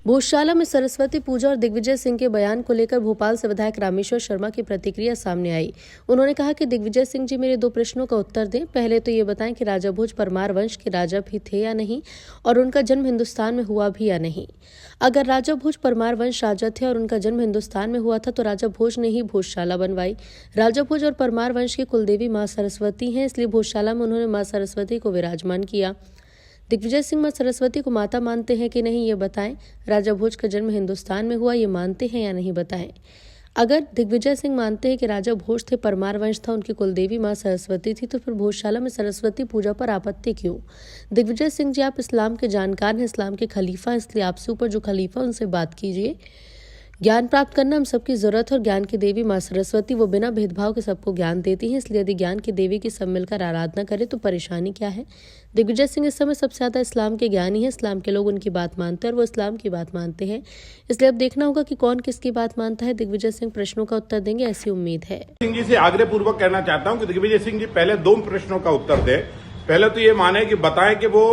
भोजशाला में सरस्वती पूजा और दिग्विजय सिंह के बयान को लेकर भोपाल से विधायक रामेश्वर शर्मा की प्रतिक्रिया सामने आई। उन्होंने कहा कि दिग्विजय सिंह जी मेरे 2 प्रश्नों का उत्तर दें। पहले तो ये बताएं कि राजा भोज परमार वंश के राजा भी थे या नहीं, और उनका जन्म हिंदुस्तान में हुआ भी या नहीं। अगर राजा भोज परमार वंश राजा थे और उनका जन्म हिंदुस्तान में हुआ था तो राजा भोज ने ही भोजशाला बनवाई। राजा भोज और परमार वंश की कुलदेवी माँ सरस्वती हैं, इसलिए भोजशाला में उन्होंने माँ सरस्वती को विराजमान किया। दिग्विजय सिंह मां सरस्वती को माता मानते हैं कि नहीं ये बताएं। राजा भोज का जन्म हिंदुस्तान में हुआ ये मानते हैं या नहीं बताएं। अगर दिग्विजय सिंह मानते हैं कि राजा भोज थे, परमार वंश था, उनकी कुलदेवी मां सरस्वती थी, तो फिर भोजशाला में सरस्वती पूजा पर आपत्ति क्यों? दिग्विजय सिंह जी, आप इस्लाम के जानकार हैं, इस्लाम के खलीफा, इसलिए आपसे ऊपर जो खलीफा उनसे बात कीजिए। ज्ञान प्राप्त करना हम सबकी जरूरत है और ज्ञान की देवी माँ सरस्वती वो बिना भेदभाव के सबको ज्ञान देती हैं, इसलिए यदि ज्ञान की देवी की सब मिलकर आराधना करें तो परेशानी क्या है? दिग्विजय सिंह इस समय सबसे ज्यादा इस्लाम के ज्ञानी हैं, इस्लाम के लोग उनकी बात मानते हैं और वो इस्लाम की बात मानते हैं, इसलिए अब देखना होगा कि कौन किसकी बात मानता है। दिग्विजय सिंह प्रश्नों का उत्तर देंगे, ऐसी उम्मीद है। सिंह जी से आग्रह पूर्वक कहना चाहता हूँ कि दिग्विजय सिंह जी पहले 2 प्रश्नों का उत्तर दें। पहले तो ये माने कि बताएं कि वो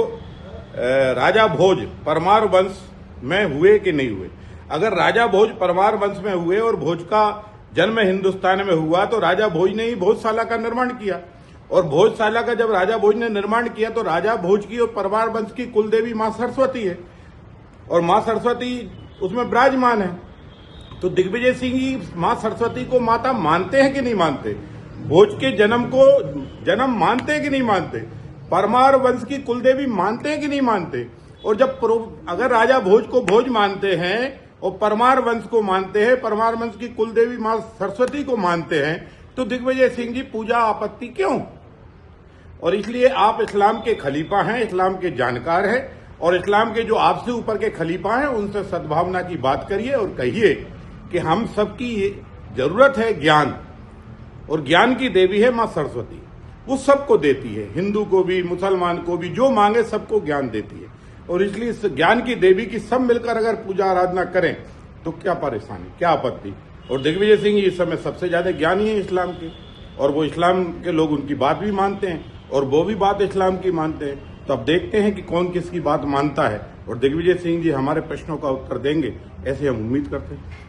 राजा भोज परमार वंश में हुए कि नहीं हुए। अगर राजा भोज परमार वंश में हुए और भोज का जन्म हिंदुस्तान में हुआ तो राजा भोज ने ही भोजशाला का निर्माण किया, और भोजशाला का जब राजा भोज ने निर्माण किया तो राजा भोज की और परमार वंश की कुलदेवी मां सरस्वती है और मां सरस्वती उसमें विराजमान है। तो दिग्विजय सिंह जी मां सरस्वती को माता मानते हैं कि नहीं मानते? भोज के जन्म मानते हैं कि नहीं मानते? परमार वंश की कुलदेवी मानते हैं कि नहीं मानते? और जब अगर राजा भोज को भोज मानते हैं और परमार वंश को मानते हैं, परमार वंश की कुलदेवी मां सरस्वती को मानते हैं, तो दिग्विजय सिंह जी पूजा आपत्ति क्यों? और इसलिए आप इस्लाम के खलीफा हैं, इस्लाम के जानकार हैं, और इस्लाम के जो आपसे ऊपर के खलीफा हैं उनसे सद्भावना की बात करिए और कहिए कि हम सबकी जरूरत है ज्ञान, और ज्ञान की देवी है मां सरस्वती। वो सबको देती है, हिंदू को भी, मुसलमान को भी, जो मांगे सबको ज्ञान देती है, और इसलिए इस ज्ञान की देवी की सब मिलकर अगर पूजा आराधना करें तो क्या परेशानी, क्या आपत्ति? और दिग्विजय सिंह इस समय सबसे ज्यादा ज्ञानी है इस्लाम के, और वो इस्लाम के लोग उनकी बात भी मानते हैं और वो भी बात इस्लाम की मानते हैं। तो अब देखते हैं कि कौन किसकी बात मानता है, और दिग्विजय सिंह जी हमारे प्रश्नों का उत्तर देंगे, ऐसे हम उम्मीद करते हैं।